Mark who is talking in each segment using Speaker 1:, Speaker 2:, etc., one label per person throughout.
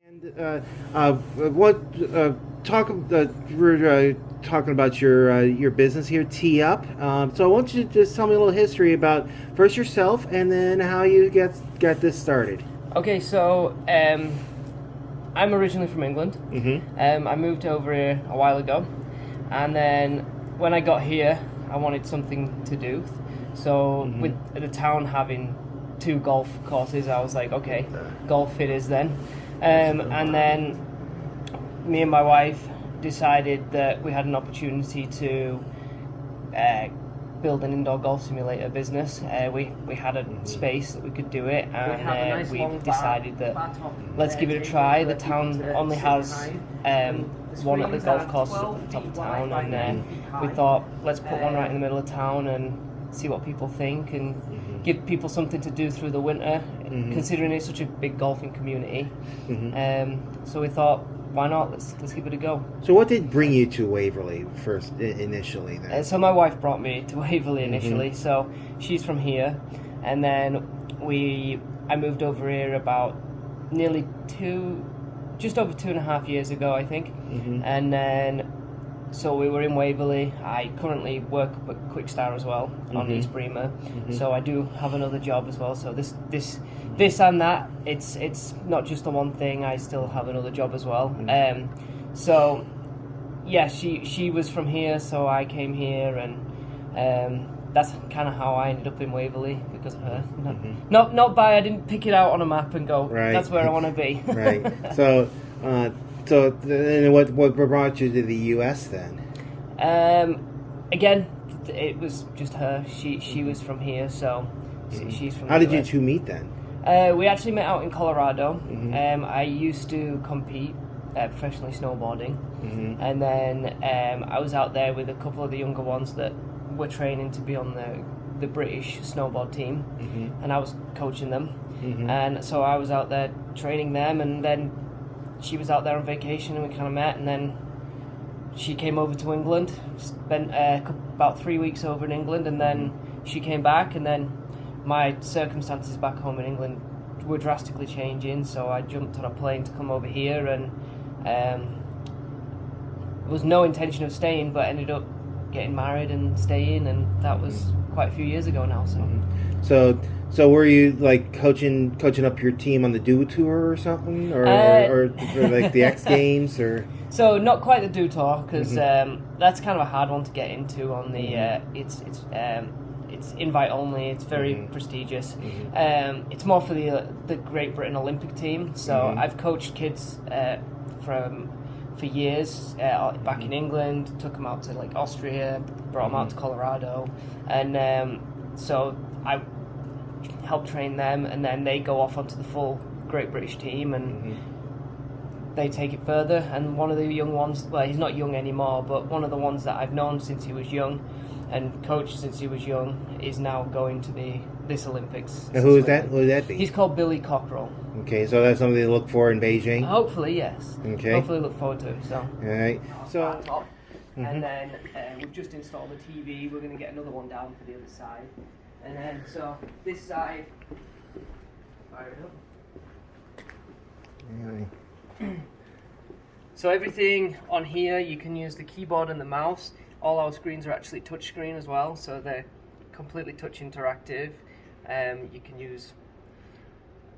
Speaker 1: And what we're talking about your business here, TeeUp. So I want you to just tell me a little history about first yourself and then how you got this started.
Speaker 2: Okay, so I'm originally from England. I moved over here a while ago, and then when I got here, I wanted something to do. So with the town having 2 golf courses, I was like, okay, golf it is then. And then me and my wife decided that we had an opportunity to build an indoor golf simulator business. We had a space that we could do it, and we decided that let's give it a try. The town only has one at the golf courses at the top of town, and we thought let's put one right in the middle of town and see what people think and give people something to do through the winter, considering it's such a big golfing community. So we thought, why not? Let's give it a go.
Speaker 1: So what did bring you to Waverly first initially then?
Speaker 2: So my wife brought me to Waverly initially. So she's from here, and then I moved over here about just over 2.5 years ago, I think. And then so we were in Waverly. I currently work at Quick Star as well on East Bremer. So I do have another job as well. So this and that, it's not just the one thing. I still have another job as well. So yeah, she was from here, so I came here, and that's kind of how I ended up in Waverly, because of her. Not by I didn't pick it out on a map and go, right, that's where I want to be.
Speaker 1: Right. So then what brought you to the U.S. then?
Speaker 2: Again, it was just her. She was from here, so she's from.
Speaker 1: How did you two meet then?
Speaker 2: We actually met out in Colorado. I used to compete professionally snowboarding, and then I was out there with a couple of the younger ones that were training to be on the British snowboard team, and I was coaching them. And so I was out there training them, and then she was out there on vacation, and we kind of met, and then she came over to England, spent about 3 weeks over in England, and then she came back, and then my circumstances back home in England were drastically changing, so I jumped on a plane to come over here, and there was no intention of staying, but ended up getting married and staying, and that was quite a few years ago now.
Speaker 1: So were you like coaching up your team on the Do Tour or something, or like the X Games, or?
Speaker 2: So not quite the Do Tour, because that's kind of a hard one to get into on the. It's invite only. It's very prestigious. It's more for the Great Britain Olympic team. So I've coached kids for years back in England. Took them out to like Austria, brought them out to Colorado, and so I help train them, and then they go off onto the full Great British team, and they take it further. And one of the young ones, well, he's not young anymore, but one of the ones that I've known since he was young and coached since he was young is now going to this Olympics.
Speaker 1: And who is that? Who would that be?
Speaker 2: He's called Billy Cockrell.
Speaker 1: Okay, so that's something to look for in Beijing?
Speaker 2: Hopefully, yes.
Speaker 1: Okay.
Speaker 2: Hopefully look forward to it. So.
Speaker 1: All right. So.
Speaker 2: Top. And then we've just installed a TV. We're going to get another one down for the other side. And then, so this side, fire it up. So everything on here, you can use the keyboard and the mouse. All our screens are actually touchscreen as well, so they're completely touch interactive. You can use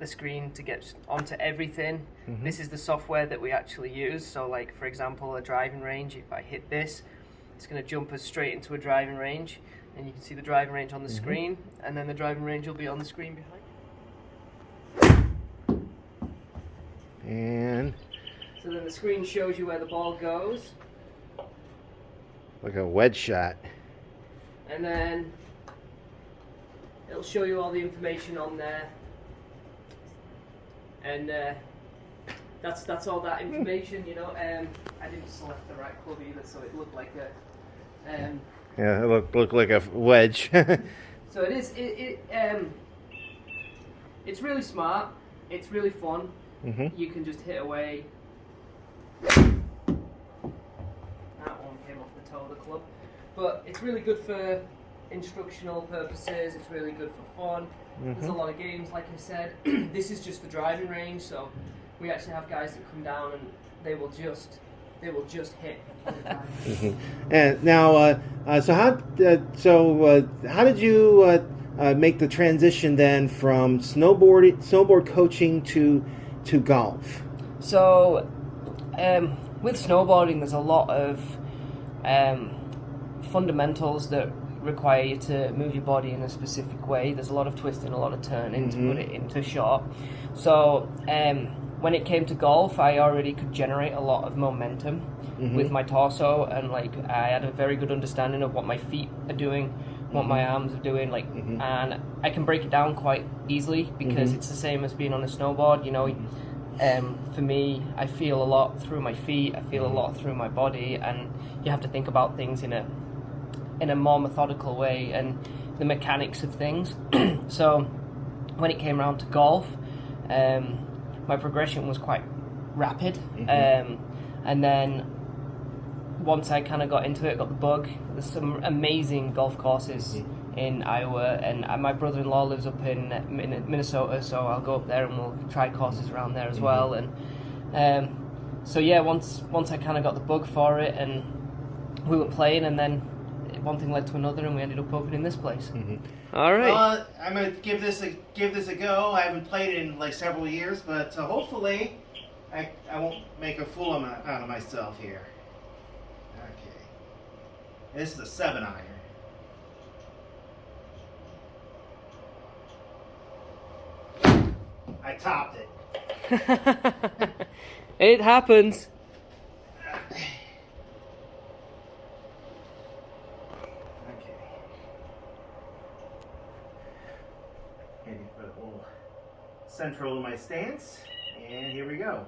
Speaker 2: the screen to get onto everything. This is the software that we actually use. So like, for example, a driving range, if I hit this, it's going to jump us straight into a driving range. And you can see the driving range on the screen, and then the driving range will be on the screen behind.
Speaker 1: And
Speaker 2: so then the screen shows you where the ball goes.
Speaker 1: Like a wedge shot.
Speaker 2: And then it'll show you all the information on there. And that's all that information, you know. I didn't select the right club either, so it looked like a...
Speaker 1: yeah, it looked like a wedge.
Speaker 2: So it is. It's really smart. It's really fun. You can just hit away. That one came off the toe of the club, but it's really good for instructional purposes. It's really good for fun. There's a lot of games, like I said. This is just the driving range, so we actually have guys that come down and they will just hit.
Speaker 1: And now, so how did you make the transition then from snowboard coaching to golf?
Speaker 2: So, with snowboarding, there's a lot of fundamentals that require you to move your body in a specific way. There's a lot of twisting, a lot of turning to put it into shot. So, when it came to golf, I already could generate a lot of momentum with my torso, and like I had a very good understanding of what my feet are doing, what my arms are doing, like, and I can break it down quite easily because it's the same as being on a snowboard. You know, for me, I feel a lot through my feet. I feel a lot through my body, and you have to think about things in a more methodical way and the mechanics of things. So when it came around to golf, my progression was quite rapid, and then once I kind of got into it, got the bug. There's some amazing golf courses in Iowa, and my brother-in-law lives up in Minnesota, so I'll go up there and we'll try courses around there as well. And so yeah, once I kind of got the bug for it, and we were playing, and then one thing led to another, and we ended up opening this place. All right.
Speaker 1: Well, I'm gonna give this a go. I haven't played it in like several years, but hopefully I won't make a fool out of myself here. Okay. This is a 7-iron. I topped it.
Speaker 2: It happens.
Speaker 1: Maybe put a little central in my stance, and here we go.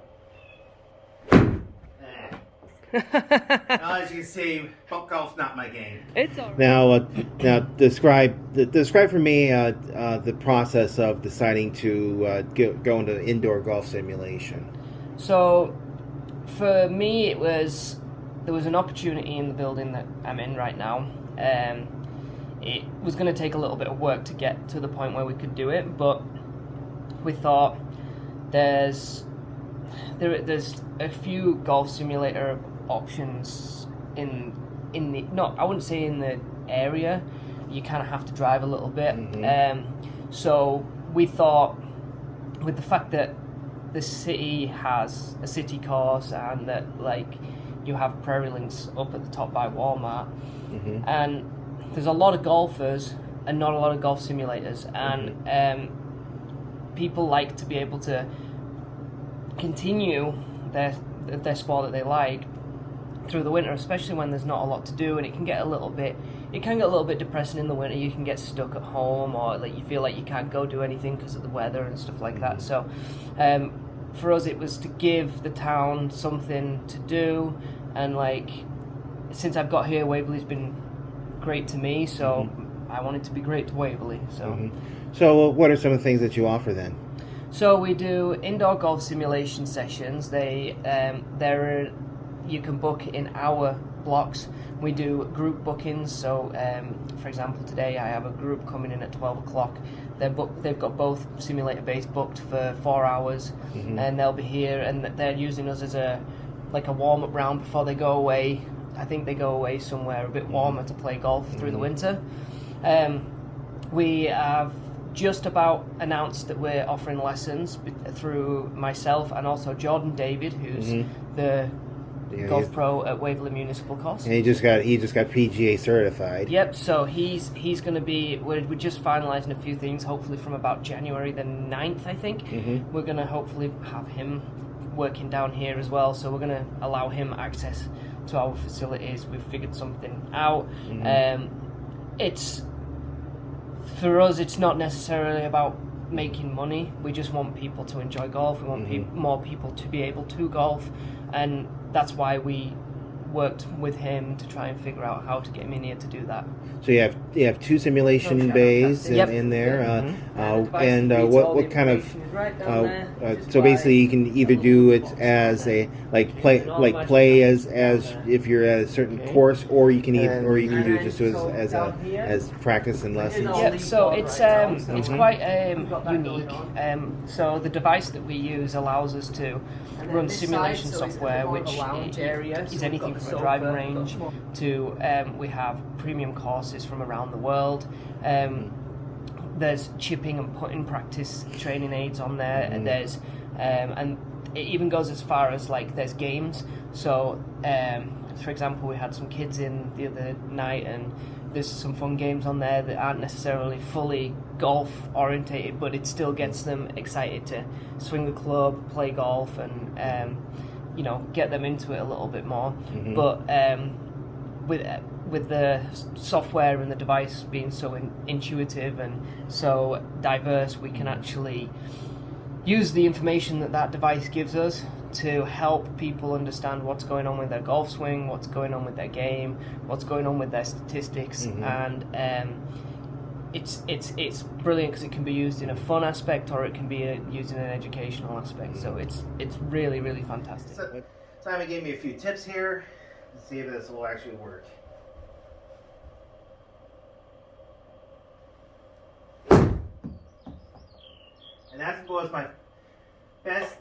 Speaker 1: Now, as you can see, golf's not my game.
Speaker 2: It's all right.
Speaker 1: Now describe for me the process of deciding to go into indoor golf simulation.
Speaker 2: So, for me, there was an opportunity in the building that I'm in right now. It was going to take a little bit of work to get to the point where we could do it, but we thought there's a few golf simulator options in the, not, I wouldn't say in the area. You kind of have to drive a little bit. So we thought, with the fact that the city has a city course, and that like you have Prairie Links up at the top by Walmart, and there's a lot of golfers and not a lot of golf simulators, and people like to be able to continue their sport that they like through the winter, especially when there's not a lot to do, and it can get a little bit depressing in the winter. You can get stuck at home, or like you feel like you can't go do anything because of the weather and stuff like that. So for us, it was to give the town something to do, and like since I've got here, Waverly's been great to me, so I want it to be great to Waverly. So
Speaker 1: So what are some of the things that you offer then?
Speaker 2: So we do indoor golf simulation sessions. You can book in hour blocks. We do group bookings. So, for example, today I have a group coming in at 12 o'clock. They've got both simulator base booked for 4 hours, and they'll be here, and they're using us as a warm up round before they go away. I think they go away somewhere a bit warmer to play golf through the winter. We have just about announced that we're offering lessons through myself and also Jordan David, who's the golf pro at Waverly Municipal Course.
Speaker 1: And he just got PGA certified.
Speaker 2: Yep, so he's going to be, we're just finalising a few things, hopefully from about January the 9th, I think. We're going to hopefully have him working down here as well, so we're going to allow him access to our facilities. We've figured something out. For us, it's not necessarily about making money. We just want people to enjoy golf. We want more people to be able to golf, and that's why we worked with him to try and figure out how to get him in here to do that.
Speaker 1: So you have two simulation bays in there, and what kind of so basically you can either do it as a play as if you're at a certain course, or you can do it just as practice and lessons.
Speaker 2: Yeah, so it's quite unique. So the device that we use allows us to run simulation software, which is anything from a driving range to we have premium courses from around the world. There's chipping and putting practice training aids on there, and there's and it even goes as far as like there's games. So for example, we had some kids in the other night, and there's some fun games on there that aren't necessarily fully golf orientated, but it still gets them excited to swing the club, play golf, and get them into it a little bit more. But with the software and the device being so intuitive and so diverse, we can actually use the information that device gives us to help people understand what's going on with their golf swing, what's going on with their game, what's going on with their statistics, and it's brilliant because it can be used in a fun aspect, or it can be used in an educational aspect. So it's really, really fantastic.
Speaker 1: So, Simon gave me a few tips here to see if this will actually work. And that was my best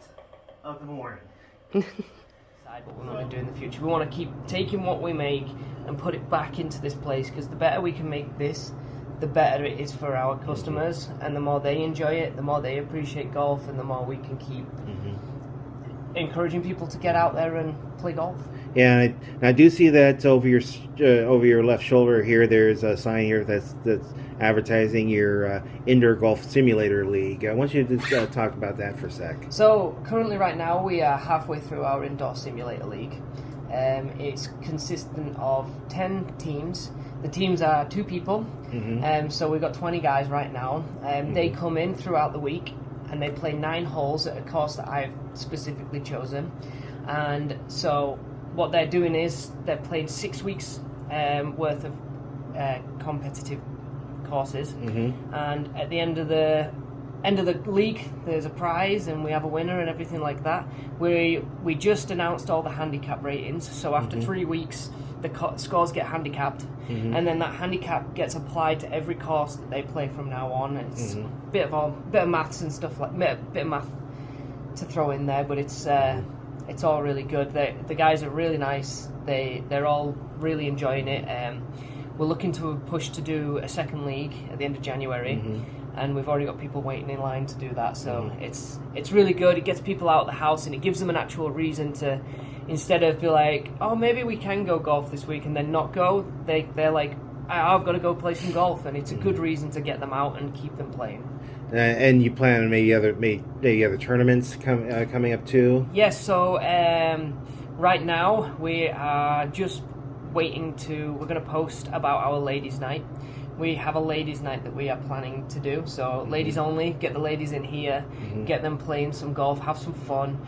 Speaker 1: of the morning.
Speaker 2: Decide what we want to do in the future. We want to keep taking what we make and put it back into this place, because the better we can make this, the better it is for our customers, and the more they enjoy it, the more they appreciate golf, and the more we can keep encouraging people to get out there and play golf.
Speaker 1: Yeah, and I do see that over your left shoulder here. There's a sign here that's advertising your indoor golf simulator league. I want you to just talk about that for a sec.
Speaker 2: So currently, right now, we are halfway through our indoor simulator league. It's consistent of 10 teams. The teams are 2 people, so we've got 20 guys right now. They come in throughout the week, and they play 9 holes at a course that I've specifically chosen. And so what they're doing is they're playing 6 weeks worth of competitive courses, and at the end of the league there's a prize, and we have a winner and everything like that. We just announced all the handicap ratings, so after 3 weeks the scores get handicapped, and then that handicap gets applied to every course that they play from now on. It's a bit of maths and stuff, like bit of math to throw in there, but it's all really good. The guys are really nice. They're all really enjoying it. We're looking to push to do a second league at the end of January, and we've already got people waiting in line to do that. So it's really good. It gets people out of the house, and it gives them an actual reason to, instead of be like, oh, maybe we can go golf this week and then not go, they're like, I've got to go play some golf, and it's a good reason to get them out and keep them playing.
Speaker 1: And you plan on maybe other tournaments coming up too?
Speaker 2: Yes. So right now we are just waiting we're going to post about our ladies' night. We have a ladies' night that we are planning to do. So ladies only, get the ladies in here, get them playing some golf, have some fun.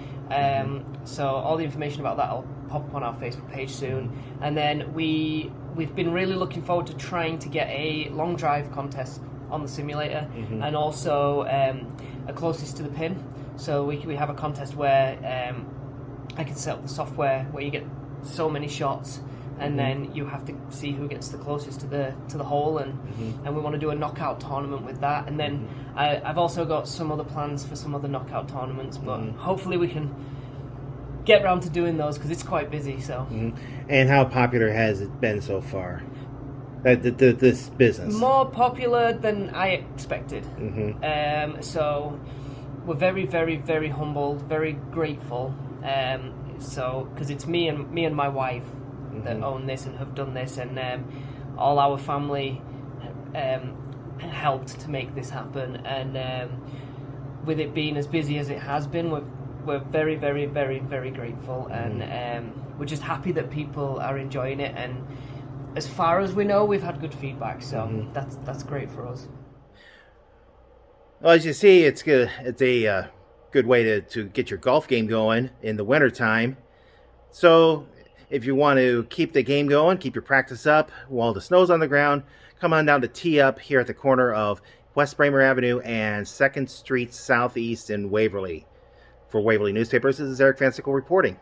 Speaker 2: So all the information about that will pop up on our Facebook page soon. And then we've been really looking forward to trying to get a long drive contest on the simulator, and also a closest to the pin. So we have a contest where I can set up the software where you get so many shots, and then you have to see who gets the closest to the hole, and we want to do a knockout tournament with that. And then I've also got some other plans for some other knockout tournaments, but hopefully we can get around to doing those, because it's quite busy. So
Speaker 1: And how popular has it been so far, this business?
Speaker 2: More popular than I expected. So we're very, very, very humbled, very grateful. So because it's me and my wife that own this and have done this, and all our family helped to make this happen. And with it being as busy as it has been, we're very, very, very, very grateful, and we're just happy that people are enjoying it. And as far as we know, we've had good feedback, so that's great for us.
Speaker 1: Well, as you see, it's good. It's a good way to get your golf game going in the wintertime. So If you want to keep the game going, keep your practice up while the snow's on the ground, come on down to TeeUp here at the corner of West Bramer Avenue and 2nd Street Southeast in Waverly. For Waverly Newspapers, this is Eric VanSickle reporting.